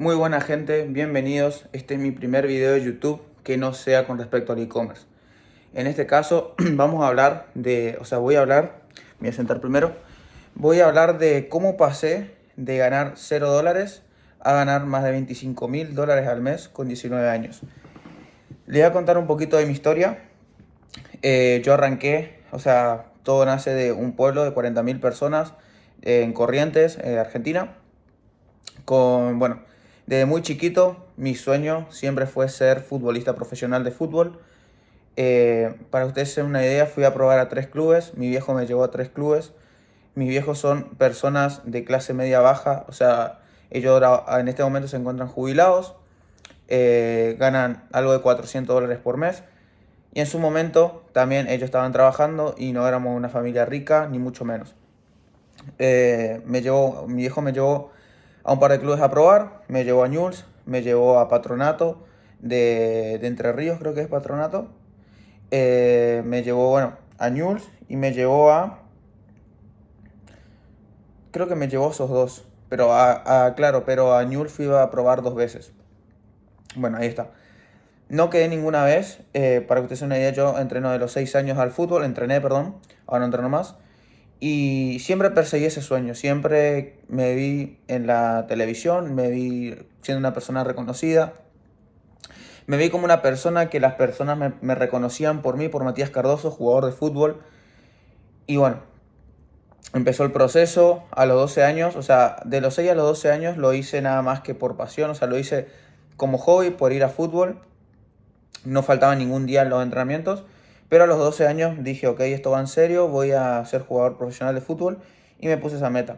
Muy buena gente, bienvenidos. Este es mi primer video de YouTube que no sea con respecto al e-commerce. En este caso vamos a hablar me voy a sentar primero, voy a hablar de cómo pasé de ganar $0 a ganar más de $25.000 al mes con 19 años. Les voy a contar un poquito de mi historia. Yo arranqué, todo nace de un pueblo de 40.000 personas en Corrientes, Argentina. Desde muy chiquito mi sueño siempre fue ser futbolista profesional de fútbol. Para que ustedes se den una idea, fui a probar a 3 clubes, mi viejo me llevó a 3 clubes. Mis viejos son personas de clase media baja, ellos ahora en este momento se encuentran jubilados, ganan algo de $400 por mes. Y en su momento también ellos estaban trabajando y no éramos una familia rica, ni mucho menos. Mi viejo me llevó a un par de clubes a probar, me llevó a Newell's, me llevó a Patronato de Entre Ríos, creo que es Patronato. Me llevó, a Newell's y creo que me llevó a esos dos, pero a Newell's fui a probar 2 veces. Bueno, ahí está. No quedé ninguna vez, para que ustedes se den una idea, yo entreno de los 6 años al fútbol, ahora no entreno más. Y siempre perseguí ese sueño, siempre me vi en la televisión, me vi siendo una persona reconocida, me vi como una persona que las personas me reconocían por mí, por Matías Cardoso, jugador de fútbol. Y bueno, empezó el proceso a los 12 años, de los 6 a los 12 años lo hice nada más que por pasión, lo hice como hobby, por ir a fútbol. No faltaba ningún día en los entrenamientos, pero a los 12 años dije, ok, esto va en serio, voy a ser jugador profesional de fútbol y me puse esa meta.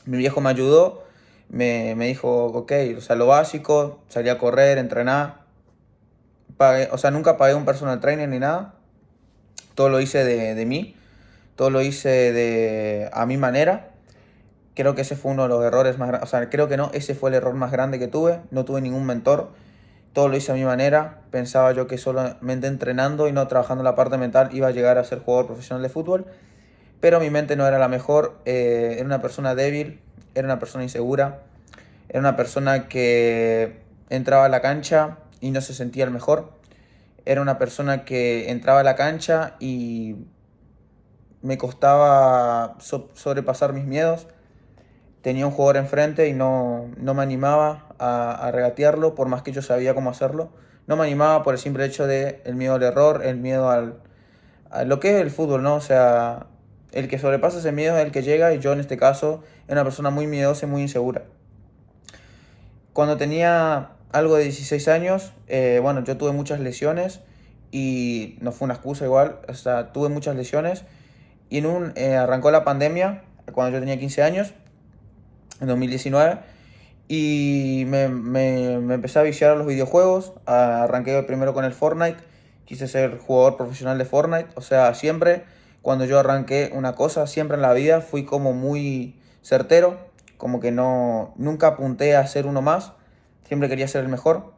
Mi viejo me ayudó, me dijo, ok, lo básico, salí a correr, entrenar, nunca pagué un personal trainer ni nada, todo lo hice de mí, todo lo hice a mi manera. Creo que ese fue uno de los errores más grandes, creo que no, ese fue el error más grande que tuve, no tuve ningún mentor. Todo lo hice a mi manera. Pensaba yo que solamente entrenando y no trabajando la parte mental iba a llegar a ser jugador profesional de fútbol. Pero mi mente no era la mejor. Era una persona débil, era una persona insegura, era una persona que entraba a la cancha y no se sentía el mejor. Era una persona que entraba a la cancha y me costaba sobrepasar mis miedos. Tenía un jugador enfrente y no me animaba a regatearlo, por más que yo sabía cómo hacerlo. No me animaba por el simple hecho de el miedo al error, el miedo a lo que es el fútbol, ¿no? El que sobrepasa ese miedo es el que llega, y yo en este caso era una persona muy miedosa y muy insegura. Cuando tenía algo de 16 años, yo tuve muchas lesiones y no fue una excusa igual, tuve muchas lesiones y arrancó la pandemia cuando yo tenía 15 años, en 2019. Y me empecé a viciar a los videojuegos. Arranqué primero con el Fortnite. Quise ser jugador profesional de Fortnite. Siempre cuando yo arranqué una cosa, siempre en la vida fui como muy certero. Como que nunca apunté a ser uno más. Siempre quería ser el mejor.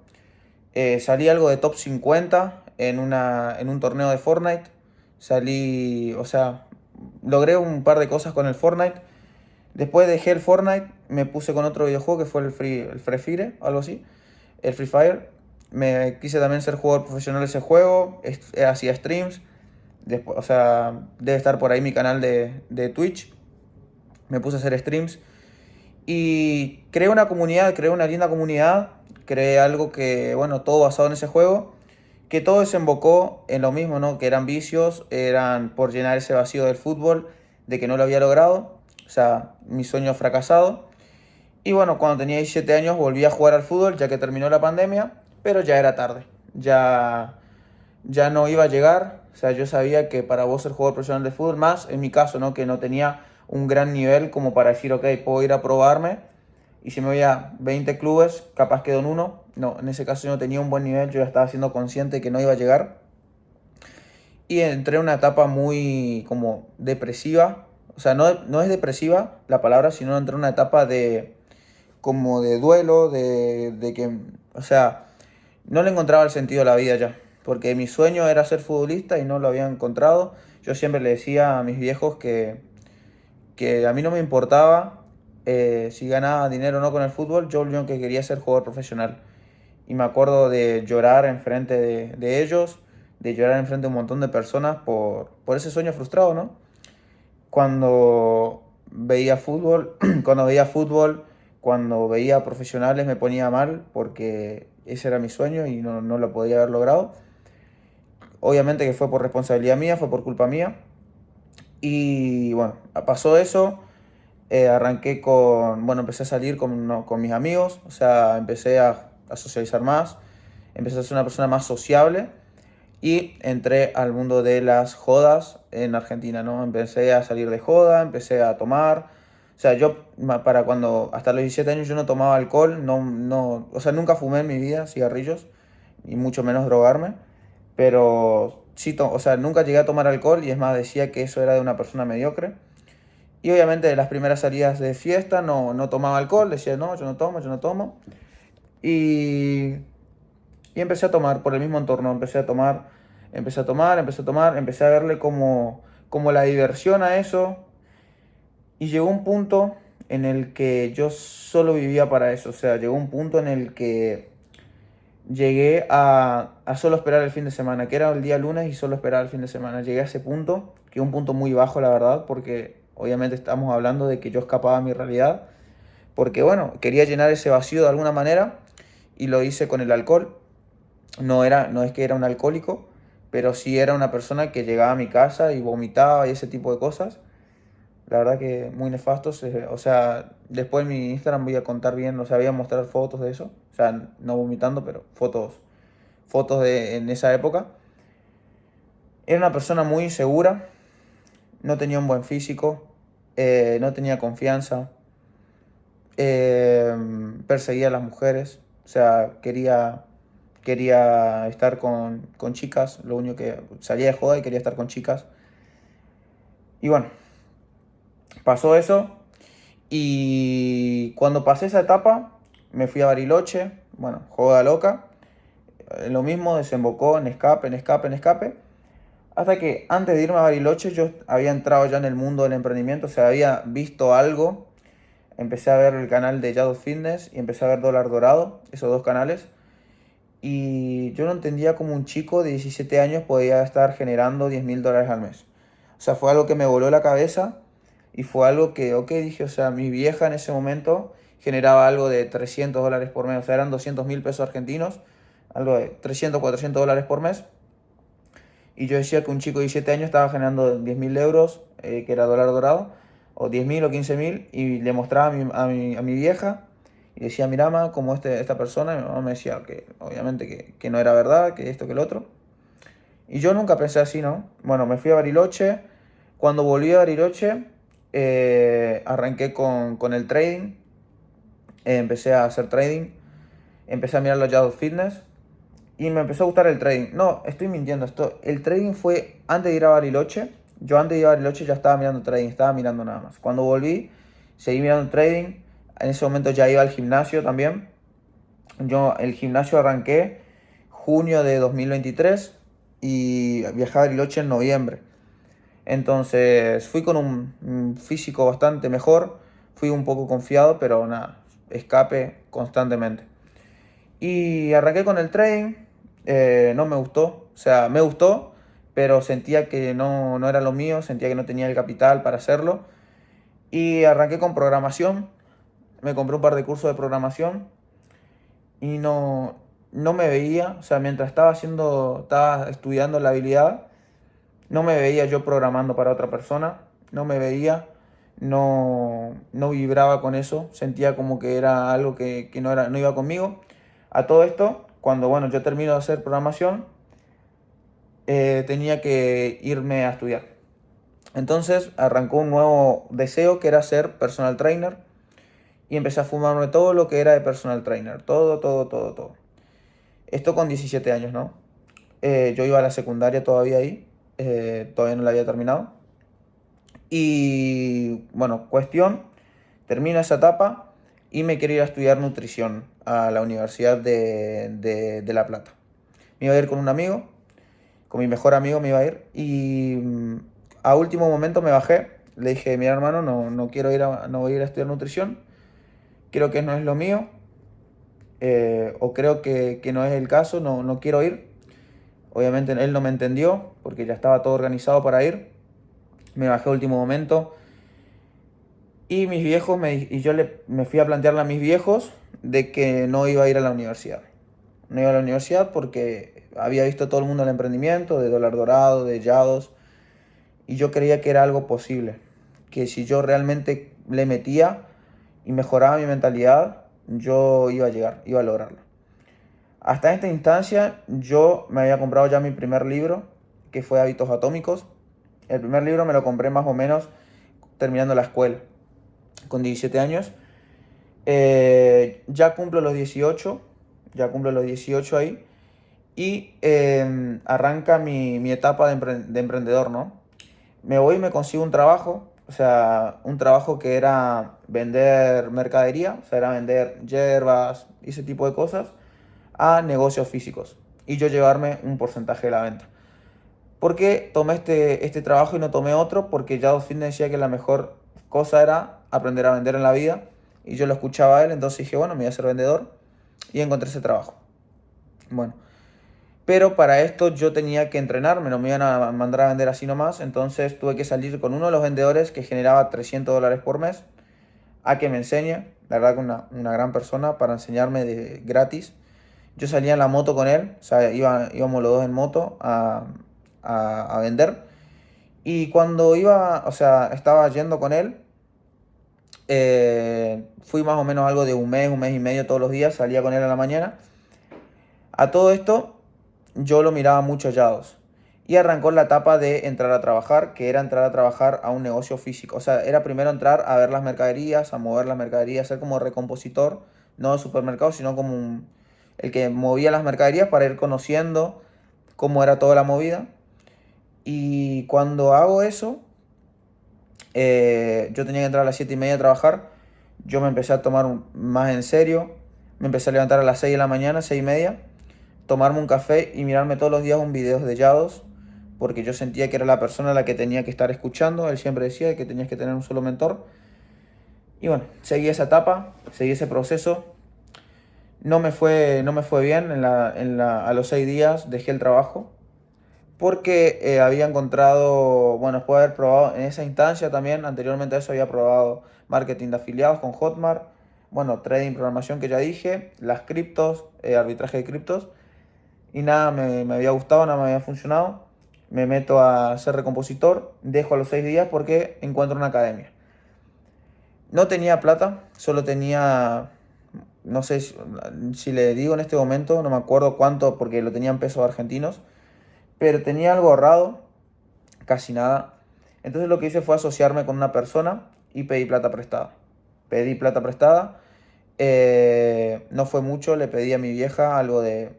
Salí algo de top 50 en un torneo de Fortnite. Logré un par de cosas con el Fortnite. Después dejé el Fortnite, me puse con otro videojuego que fue el Free Fire, algo así, el Free Fire. Me quise también ser jugador profesional de ese juego, hacía streams. Después, debe estar por ahí mi canal de Twitch. Me puse a hacer streams y creé una comunidad, creé una linda comunidad, creé algo que, todo basado en ese juego, que todo desembocó en lo mismo, ¿no? Que eran vicios, eran por llenar ese vacío del fútbol, de que no lo había logrado, mi sueño fracasado. Y bueno, cuando tenía 17 años volví a jugar al fútbol, ya que terminó la pandemia, pero ya era tarde, ya no iba a llegar. Yo sabía que para vos ser jugador profesional de fútbol, más en mi caso, ¿no? Que no tenía un gran nivel como para decir, ok, puedo ir a probarme. Y si me voy a 20 clubes, capaz quedo en uno. No, en ese caso yo no tenía un buen nivel, yo ya estaba siendo consciente de que no iba a llegar. Y entré en una etapa muy como depresiva. No es depresiva la palabra, sino entré en una etapa como de duelo, de que, no le encontraba el sentido a la vida ya, porque mi sueño era ser futbolista y no lo había encontrado. Yo siempre le decía a mis viejos que a mí no me importaba si ganaba dinero o no con el fútbol, yo lo único que quería ser jugador profesional. Y me acuerdo de llorar enfrente de ellos, de llorar enfrente de un montón de personas por ese sueño frustrado, ¿no? Cuando veía fútbol, cuando veía profesionales me ponía mal porque ese era mi sueño y no lo podía haber logrado. Obviamente que fue por responsabilidad mía, fue por culpa mía. Y bueno, pasó eso. Arranqué bueno, empecé a salir con mis amigos, o sea, empecé a socializar más, empecé a ser una persona más sociable y entré al mundo de las jodas en Argentina, ¿no? Empecé a salir de joda, empecé a tomar, o sea, para cuando, hasta los 17 años yo no tomaba alcohol, o sea, nunca fumé en mi vida cigarrillos, y mucho menos drogarme, pero sí, o sea, nunca llegué a tomar alcohol y es más, decía que eso era de una persona mediocre. Y obviamente las primeras salidas de fiesta no tomaba alcohol, decía, no, yo no tomo, yo no tomo. Y, y empecé a tomar por el mismo entorno, empecé a verle como la diversión a eso. Y llegó un punto en el que yo solo vivía para eso, o sea, llegó un punto en el que llegué a solo esperar el fin de semana, que era el día lunes y solo esperar el fin de semana. Llegué a ese punto, que es un punto muy bajo, la verdad, porque obviamente estamos hablando de que yo escapaba a mi realidad, porque bueno, quería llenar ese vacío de alguna manera y lo hice con el alcohol. No es que era un alcohólico, pero sí era una persona que llegaba a mi casa y vomitaba y ese tipo de cosas. La verdad que muy nefastos. O sea, después en mi Instagram voy a contar bien, o sea, voy a mostrar fotos de eso. O sea, no vomitando, pero fotos de en esa época. Era una persona muy insegura, no tenía un buen físico, no tenía confianza, perseguía a las mujeres, o sea, quería estar con chicas, lo único que salía de joda y quería estar con chicas. Y bueno, pasó eso y cuando pasé esa etapa me fui a Bariloche, bueno, joda loca, lo mismo desembocó en escape, en escape, en escape. Hasta que antes de irme a Bariloche yo había entrado ya en el mundo del emprendimiento, o sea, había visto algo. Empecé a ver el canal de Shadow Fitness y empecé a ver Dólar Dorado, esos dos canales. Y yo no entendía cómo un chico de 17 años podía estar generando $10.000 al mes. O sea, fue algo que me voló la cabeza y fue algo que, ok, dije, o sea, mi vieja en ese momento generaba algo de $300 por mes, o sea, eran 200.000 pesos argentinos, algo de 300, $400 por mes. Y yo decía que un chico de 17 años estaba generando 10.000 euros, que era dólar dorado, o 10.000 o 15.000, y le mostraba a mi vieja, y decía, mira, ma, como esta persona, y mi mamá me decía que obviamente que no era verdad, que esto, que lo otro. Y yo nunca pensé así, ¿no? Bueno, me fui a Bariloche. Cuando volví a Bariloche, arranqué con el trading, empecé a hacer trading, empecé a mirar los Yahoo Fitness, y me empezó a gustar el trading. No, estoy mintiendo. El trading fue antes de ir a Bariloche. Yo antes de ir a Bariloche ya estaba mirando trading, estaba mirando nada más. Cuando volví, seguí mirando trading. En ese momento ya iba al gimnasio también. Yo el gimnasio arranqué junio de 2023 y viajé a Bariloche en noviembre. Entonces fui con un físico bastante mejor. Fui un poco confiado, pero nada, escape constantemente. Y arranqué con el trading, no me gustó, o sea, me gustó, pero sentía que no era lo mío, sentía que no tenía el capital para hacerlo. Y arranqué con programación, me compré un par de cursos de programación y no me veía, o sea, mientras estaba estudiando la habilidad, no me veía yo programando para otra persona, no me veía, no vibraba con eso, sentía como que era algo que no iba conmigo. A todo esto, cuando bueno, yo termino de hacer programación, tenía que irme a estudiar. Entonces arrancó un nuevo deseo que era ser personal trainer y empecé a fumarme todo lo que era de personal trainer, todo, todo, todo, todo. Esto con 17 años, ¿no? Yo iba a la secundaria todavía ahí, todavía no la había terminado. Y bueno, cuestión, termino esa etapa y me quiero ir a estudiar nutrición a la Universidad de La Plata. Me iba a ir con un amigo, con mi mejor amigo me iba a ir y a último momento me bajé Le dije, mira hermano, no quiero no voy a ir a estudiar nutrición, creo que no es lo mío, o creo que no es el caso, no quiero ir. Obviamente él no me entendió porque ya estaba todo organizado para ir. Me bajé a último momento y mis viejos me fui a plantearle a mis viejos de que no iba a ir a la universidad. No iba a la universidad porque había visto todo el mundo el emprendimiento de Dólar Dorado, de Yados, y yo creía que era algo posible, que si yo realmente le metía y mejoraba mi mentalidad, yo iba a llegar, iba a lograrlo. Hasta esta instancia yo me había comprado ya mi primer libro, que fue Hábitos Atómicos. El primer libro me lo compré más o menos terminando la escuela, con 17 años. Ya cumplo los 18, ya cumplo los 18 ahí, y arranca mi etapa de emprendedor, ¿no? Me voy y me consigo un trabajo, o sea, un trabajo que era vender mercadería, o sea, era vender hierbas y ese tipo de cosas a negocios físicos y yo llevarme un porcentaje de la venta. ¿Por qué tomé este trabajo y no tomé otro? Porque ya Fitness decía que la mejor cosa era aprender a vender en la vida y yo lo escuchaba a él, entonces dije, bueno, me voy a ser vendedor y encontré ese trabajo. Bueno, pero para esto yo tenía que entrenarme, no me iban a mandar a vender así nomás, entonces tuve que salir con uno de los vendedores que generaba $300 por mes a que me enseñe, la verdad que una gran persona para enseñarme de gratis. Yo salía en la moto con él, o sea, íbamos los dos en moto a vender. Y cuando iba, o sea, estaba yendo con él, fui más o menos algo de un mes y medio todos los días, salía con él a la mañana. A todo esto, yo lo miraba mucho a Yados. Y arrancó la etapa de entrar a trabajar, que era entrar a trabajar a un negocio físico. O sea, era primero entrar a ver las mercaderías, a mover las mercaderías, ser como recompositor, no de supermercado, sino como el que movía las mercaderías para ir conociendo cómo era toda la movida. Y cuando hago eso, yo tenía que entrar a las 7:30 a trabajar, yo me empecé a tomar más en serio, me empecé a levantar a las 6 de la mañana, 6:30, tomarme un café y mirarme todos los días un video de Yados, porque yo sentía que era la persona a la que tenía que estar escuchando. Él siempre decía que tenías que tener un solo mentor. Y bueno, seguí esa etapa, seguí ese proceso. No me fue bien, a los 6 días dejé el trabajo, porque había encontrado, bueno, después de haber probado en esa instancia también, anteriormente a eso había probado marketing de afiliados con Hotmart, bueno, trading, programación que ya dije, las criptos, arbitraje de criptos, y nada me había gustado, nada me había funcionado. Me meto a ser recompositor, dejo a los 6 días porque encuentro una academia. No tenía plata, solo tenía, no sé si le digo en este momento, no me acuerdo cuánto porque lo tenía en pesos argentinos, pero tenía algo ahorrado, casi nada. Entonces lo que hice fue asociarme con una persona y pedí plata prestada. Pedí plata prestada, no fue mucho, le pedí a mi vieja algo de,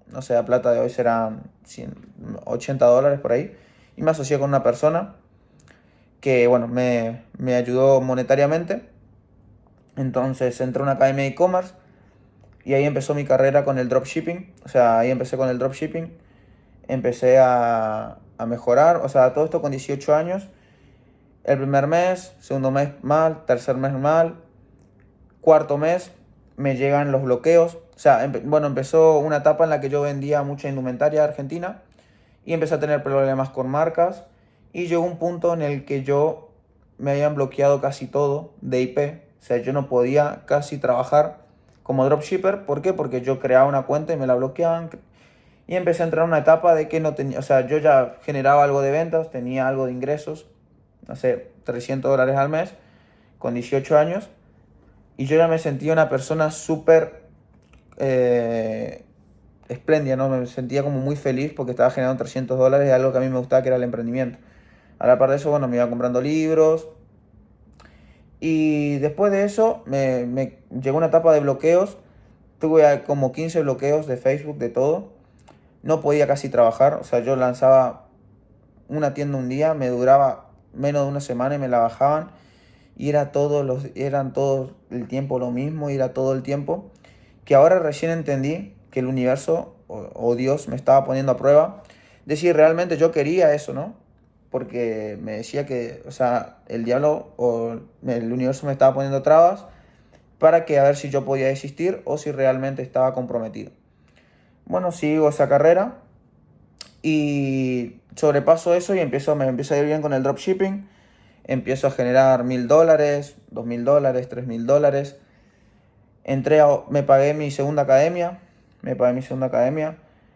no sé, la plata de hoy serán $80 por ahí. Y me asocié con una persona que, bueno, me ayudó monetariamente. Entonces entré a una academia de e-commerce y ahí empezó mi carrera con el dropshipping. O sea, ahí empecé con el dropshipping. Empecé a mejorar, o sea, todo esto con 18 años. El primer mes, segundo mes mal, tercer mes mal, cuarto mes me llegan los bloqueos. O sea, bueno, empezó una etapa en la que yo vendía mucha indumentaria argentina y empecé a tener problemas con marcas y llegó un punto en el que yo me habían bloqueado casi todo de IP. O sea, yo no podía casi trabajar como dropshipper. ¿Por qué? Porque yo creaba una cuenta y me la bloqueaban. Y empecé a entrar en una etapa de que no tenía, o sea, yo ya generaba algo de ventas, tenía algo de ingresos, no sé, $300 al mes, con 18 años, y yo ya me sentía una persona súper espléndida, ¿no? Me sentía como muy feliz porque estaba generando $300 de algo que a mí me gustaba, que era el emprendimiento. A la par de eso, bueno, me iba comprando libros, y después de eso me llegó una etapa de bloqueos, tuve como 15 bloqueos de Facebook, de todo. No podía casi trabajar, o sea, yo lanzaba una tienda un día, me duraba menos de una semana y me la bajaban y eran todos el tiempo lo mismo y era todo el tiempo, que ahora recién entendí que el universo o Dios me estaba poniendo a prueba de si realmente yo quería eso, ¿no? porque me decía que, o sea, el diablo o el universo me estaba poniendo trabas para que a ver si yo podía desistir o si realmente estaba comprometido. Bueno, sigo esa carrera y sobrepaso eso y me empiezo a ir bien con el dropshipping. Empiezo a generar $1000, $2000, $3000. Me pagué mi segunda academia,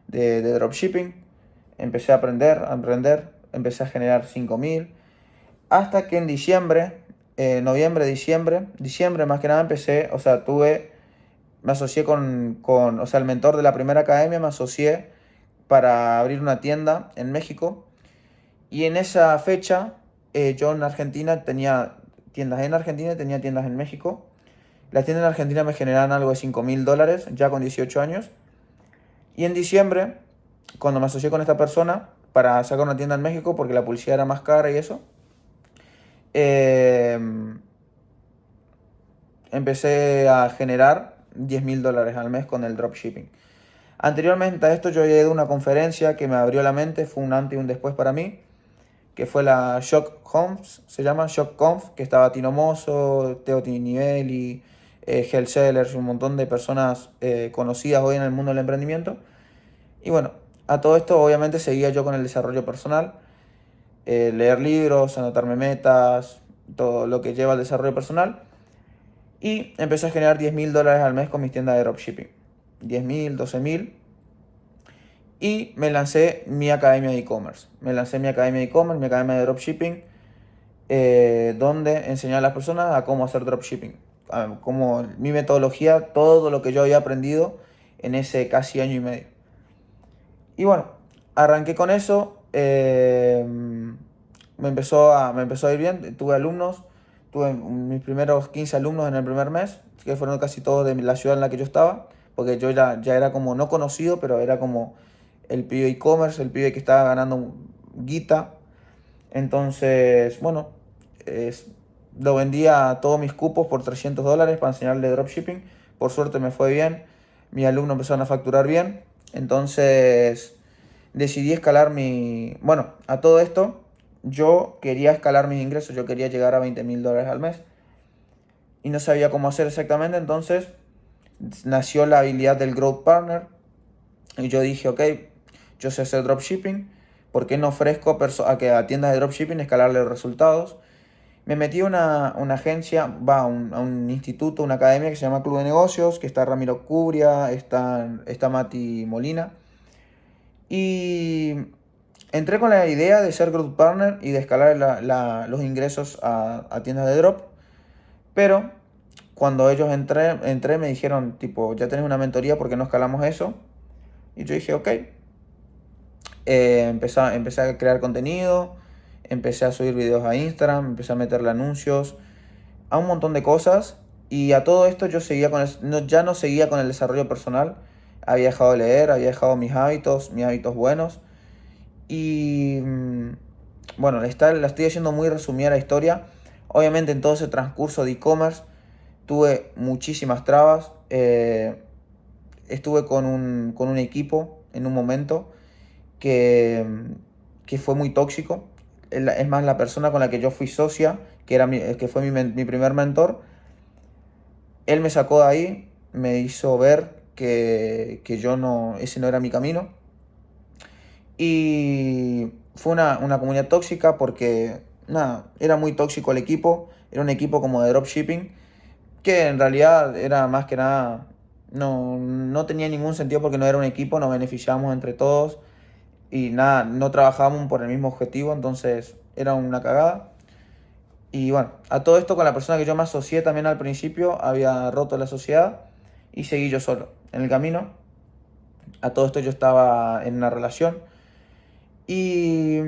de dropshipping. Empecé a aprender, empecé a generar 5000. Hasta que en diciembre, noviembre, diciembre más que nada empecé, o sea, me asocié o sea, el mentor de la primera academia, me asocié para abrir una tienda en México. Y en esa fecha, yo en Argentina tenía tiendas y tenía tiendas en México. Las tiendas en Argentina me generaban algo de $5000, ya con 18 años. Y en diciembre, cuando me asocié con esta persona para sacar una tienda en México, porque la publicidad era más cara y eso, eh, empecé a generar $10.000 al mes con el dropshipping. Anteriormente a esto yo había ido a una conferencia que me abrió la mente, fue un antes y un después para mí, que fue la se llama Shock Conf, que estaba Tino Mosso, Teo Tinivelli, Hel Sellers, un montón de personas conocidas hoy en el mundo del emprendimiento. Y bueno, a todo esto obviamente seguía yo con el desarrollo personal, leer libros, anotarme metas, todo lo que lleva al desarrollo personal. Y empecé a generar $10.000 al mes con mis tiendas de dropshipping. 10.000, 12.000. Y me lancé mi academia de e-commerce. Mi academia de dropshipping, donde enseñaba a las personas a cómo hacer dropshipping. Como mi metodología, todo lo que yo había aprendido en ese casi año y medio. Y bueno, arranqué con eso. Me empezó a ir bien. Tuve alumnos. Tuve mis primeros 15 alumnos en el primer mes, que fueron casi todos de la ciudad en la que yo estaba, porque yo ya era como no conocido, pero era como el pibe e-commerce, el pibe que estaba ganando guita. Entonces, bueno, lo vendía a todos mis cupos por $300 para enseñarle dropshipping. Por suerte me fue bien, mis alumnos empezaron a facturar bien. Entonces decidí escalar Bueno, a todo esto yo quería escalar mis ingresos, yo quería llegar a $20.000 al mes. Y no sabía cómo hacer exactamente, entonces nació la habilidad del Growth Partner. Y yo dije, ok, yo sé hacer dropshipping, ¿por qué no ofrezco a tiendas de dropshipping escalarle los resultados? Me metí a una agencia, a un instituto, una academia que se llama Club de Negocios, que está Ramiro Cubria, está Mati Molina. Y entré con la idea de ser Growth Partner y de escalar los ingresos a tiendas de drop. Pero cuando entré me dijeron, tipo, ya tenés una mentoría, ¿por qué no escalamos eso? Y yo dije, ok. Empecé a crear contenido, empecé a subir videos a Instagram, empecé a meterle anuncios, a un montón de cosas. Y a todo esto yo seguía ya no seguía con el desarrollo personal. Había dejado de leer, había dejado mis hábitos buenos. Y bueno, la estoy haciendo muy resumida la historia. Obviamente en todo ese transcurso de e-commerce tuve muchísimas trabas. Estuve con un equipo en un momento que, que fue muy tóxico. Es más, la persona con la que yo fui socia, que fue mi primer mentor, él me sacó de ahí, me hizo ver que ese no era mi camino. Y fue una comunidad tóxica porque, nada, era muy tóxico el equipo. Era un equipo como de dropshipping, que en realidad era más que nada, no tenía ningún sentido porque no era un equipo, nos beneficiábamos entre todos y nada, no trabajábamos por el mismo objetivo, entonces era una cagada. Y bueno, a todo esto con la persona que yo me asocié también al principio, había roto la sociedad y seguí yo solo en el camino. A todo esto yo estaba en una relación y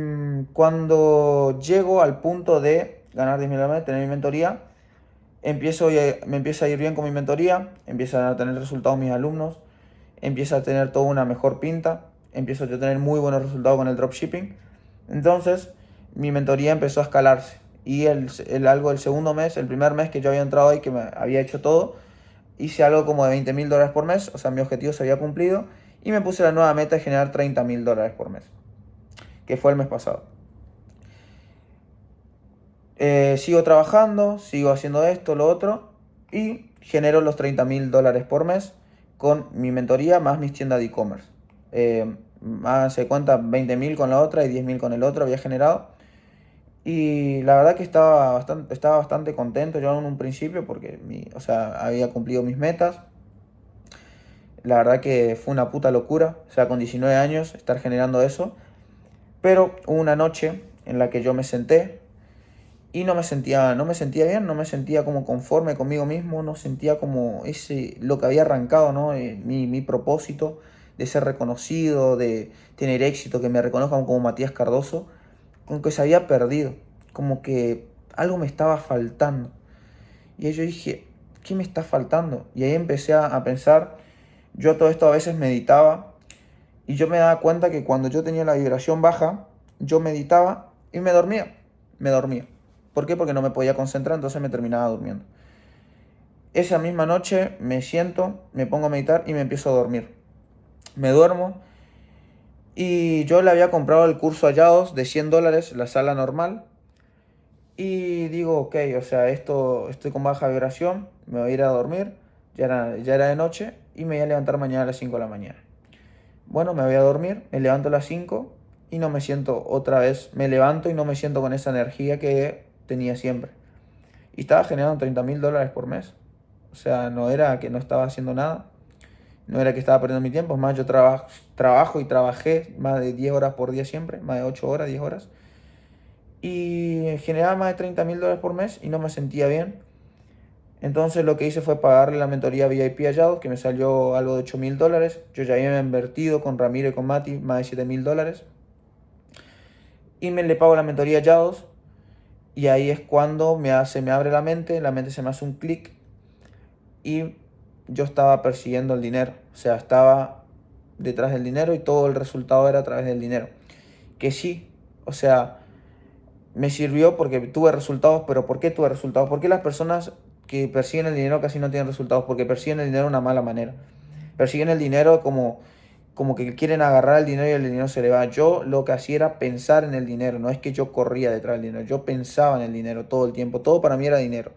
cuando llego al punto de ganar 10.000 al mes, tener mi mentoría, me empieza a ir bien con mi mentoría, empiezan a tener resultados mis alumnos, empieza a tener toda una mejor pinta, empiezo a tener muy buenos resultados con el dropshipping. Entonces, mi mentoría empezó a escalarse. Y el segundo mes, el primer mes que yo había entrado ahí, que me había hecho todo, hice algo como de $20.000 por mes, o sea, mi objetivo se había cumplido, y me puse la nueva meta de generar $30.000 por mes, que fue el mes pasado. Sigo trabajando, sigo haciendo esto, lo otro y genero los $30.000 por mes con mi mentoría más mis tiendas de e-commerce. Más se cuenta 20.000 con la otra y 10.000 con el otro había generado. Y la verdad que estaba bastante contento yo en un principio porque o sea, había cumplido mis metas. La verdad que fue una puta locura, o sea, con 19 años estar generando eso. Pero hubo una noche en la que yo me senté y no me sentía bien, no me sentía como conforme conmigo mismo, no sentía como lo que había arrancado, ¿no? Mi propósito de ser reconocido, de tener éxito, que me reconozcan como Matías Cardoso, como que se había perdido, como que algo me estaba faltando. Y ahí yo dije, ¿qué me está faltando? Y ahí empecé a pensar, yo todo esto a veces meditaba y yo me daba cuenta que cuando yo tenía la vibración baja, yo meditaba y me dormía. Me dormía. ¿Por qué? Porque no me podía concentrar, entonces me terminaba durmiendo. Esa misma noche me siento, me pongo a meditar y me empiezo a dormir. Me duermo y yo le había comprado el curso a Yados de $100, la sala normal. Y digo, ok, o sea, estoy con baja vibración, me voy a ir a dormir, ya era de noche y me voy a levantar mañana a las 5 de la mañana. Bueno, me voy a dormir, me levanto a las 5 y no me siento otra vez, me levanto y no me siento con esa energía que tenía siempre. Y estaba generando $30.000 por mes. O sea, no era que no estaba haciendo nada, no era que estaba perdiendo mi tiempo, es más, yo trabajo y trabajé más de 10 horas por día siempre, más de 8 horas, 10 horas. Y generaba más de $30.000 por mes y no me sentía bien. Entonces lo que hice fue pagarle la mentoría VIP a Yados, que me salió algo de $8.000. Yo ya había invertido con Ramiro y con Mati más de $7.000. Y le pago la mentoría a Yados. Y ahí es cuando se me abre la mente se me hace un clic. Y yo estaba persiguiendo el dinero. O sea, estaba detrás del dinero y todo el resultado era a través del dinero. Que sí, o sea, me sirvió porque tuve resultados, pero ¿por qué tuve resultados? ¿Por qué las personas que persiguen el dinero casi no tienen resultados? Porque persiguen el dinero de una mala manera. Persiguen el dinero como que quieren agarrar el dinero y el dinero se le va. Yo lo que hacía era pensar en el dinero, no es que yo corría detrás del dinero, yo pensaba en el dinero todo el tiempo, todo para mí era dinero.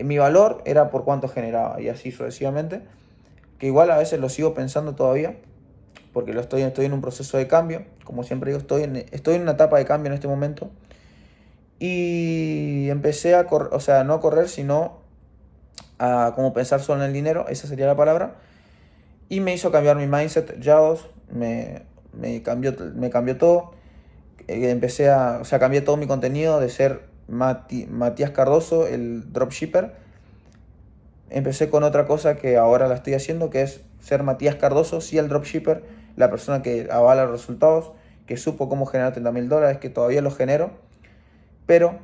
Mi valor era por cuánto generaba y así sucesivamente, que igual a veces lo sigo pensando todavía, porque estoy en un proceso de cambio, como siempre digo, estoy en una etapa de cambio en este momento. Y empecé a correr, o sea, no a correr, sino a como pensar solo en el dinero, esa sería la palabra. Y me hizo cambiar mi mindset, Yados, me cambió todo. O sea, cambié todo mi contenido de ser Matías Cardoso, el dropshipper. Empecé con otra cosa que ahora la estoy haciendo, que es ser Matías Cardoso, sí el dropshipper, la persona que avala los resultados, que supo cómo generar $30.000, que todavía los genero, pero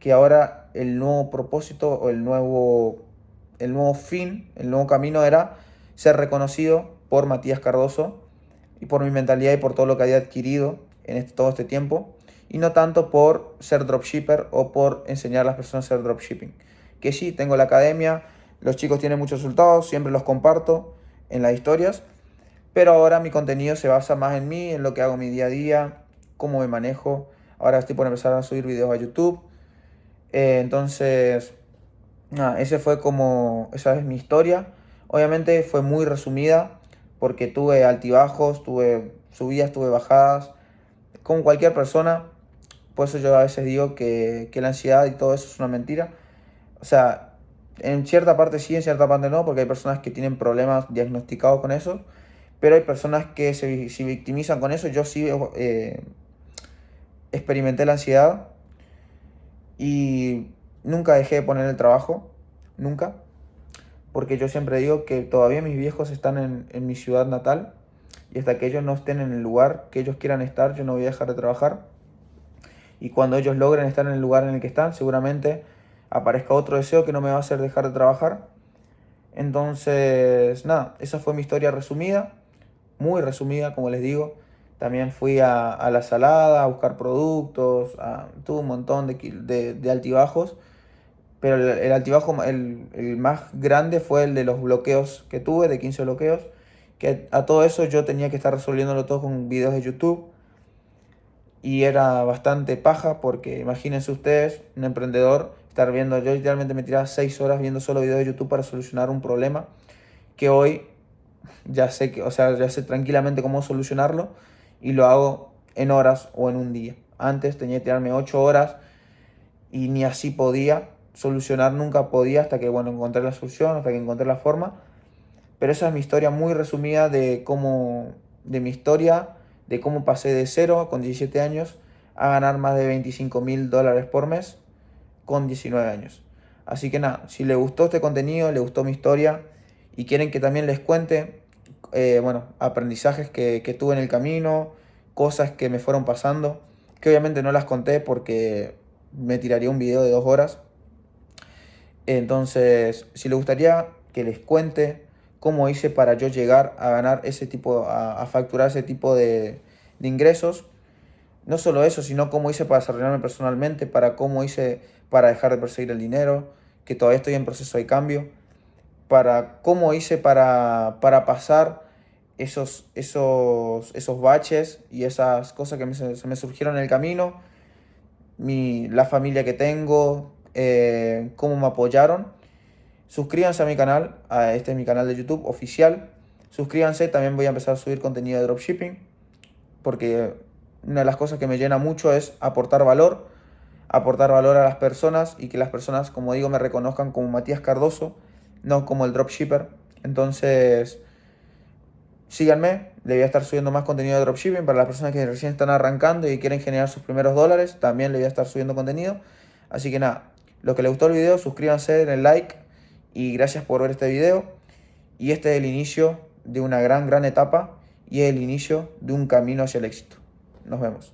que ahora el nuevo propósito o el nuevo fin, el nuevo camino era ser reconocido por Matías Cardoso y por mi mentalidad y por todo lo que había adquirido en todo este tiempo, y no tanto por ser dropshipper o por enseñar a las personas a hacer dropshipping. Que sí, tengo la academia, los chicos tienen muchos resultados, siempre los comparto en las historias, pero ahora mi contenido se basa más en mí, en lo que hago mi día a día, cómo me manejo. Ahora estoy por empezar a subir videos a YouTube. Entonces, nada, esa es mi historia. Obviamente fue muy resumida porque tuve altibajos, tuve subidas, tuve bajadas, como cualquier persona. Por eso yo a veces digo que la ansiedad y todo eso es una mentira. O sea, en cierta parte sí, en cierta parte no, porque hay personas que tienen problemas diagnosticados con eso, pero hay personas que se victimizan con eso. Yo sí experimenté la ansiedad y nunca dejé de poner el trabajo, nunca, porque yo siempre digo que todavía mis viejos están en mi ciudad natal y hasta que ellos no estén en el lugar que ellos quieran estar, yo no voy a dejar de trabajar. Y cuando ellos logren estar en el lugar en el que están, seguramente aparezca otro deseo que no me va a hacer dejar de trabajar. Entonces, nada, esa fue mi historia resumida, muy resumida, como les digo. También fui a la salada a buscar productos, tuve un montón de altibajos, pero el altibajo, el más grande fue el de los bloqueos que tuve, de 15 bloqueos, que a todo eso yo tenía que estar resolviéndolo todo con videos de YouTube. y era bastante paja porque imagínense ustedes, un emprendedor, estar viendo, yo literalmente me tiraba 6 horas viendo solo videos de YouTube para solucionar un problema que hoy ya sé que, o sea, ya sé tranquilamente cómo solucionarlo y lo hago en horas o en un día. Antes tenía que tirarme 8 horas y ni así podía solucionar, nunca podía hasta que, bueno, encontré la solución, hasta que encontré la forma. Pero esa es mi historia muy resumida de cómo, de mi historia, de cómo pasé de cero con 17 años a ganar más de $25.000 por mes con 19 años. Así que nada, si les gustó este contenido, les gustó mi historia y quieren que también les cuente, bueno, aprendizajes que tuve en el camino, cosas que me fueron pasando, que obviamente no las conté porque me tiraría un video de 2 horas. Entonces, si les gustaría que les cuente cómo hice para yo llegar a ganar ese tipo, a facturar ese tipo de ingresos, no solo eso, sino cómo hice para desarrollarme personalmente, para cómo hice para dejar de perseguir el dinero, que todavía estoy en proceso de cambio, para cómo hice para pasar esos baches y esas cosas que se me surgieron en el camino, la familia que tengo, cómo me apoyaron. Suscríbanse a mi canal, este es mi canal de YouTube oficial. Suscríbanse, también voy a empezar a subir contenido de dropshipping, porque una de las cosas que me llena mucho es aportar valor a las personas y que las personas, como digo, me reconozcan como Matías Cardoso, no como el dropshipper. Entonces, síganme, le voy a estar subiendo más contenido de dropshipping para las personas que recién están arrancando y quieren generar sus primeros dólares, también le voy a estar subiendo contenido. Así que nada, los que les gustó el video, suscríbanse, denle like y gracias por ver este video. Y este es el inicio de una gran etapa y es el inicio de un camino hacia el éxito. Nos vemos.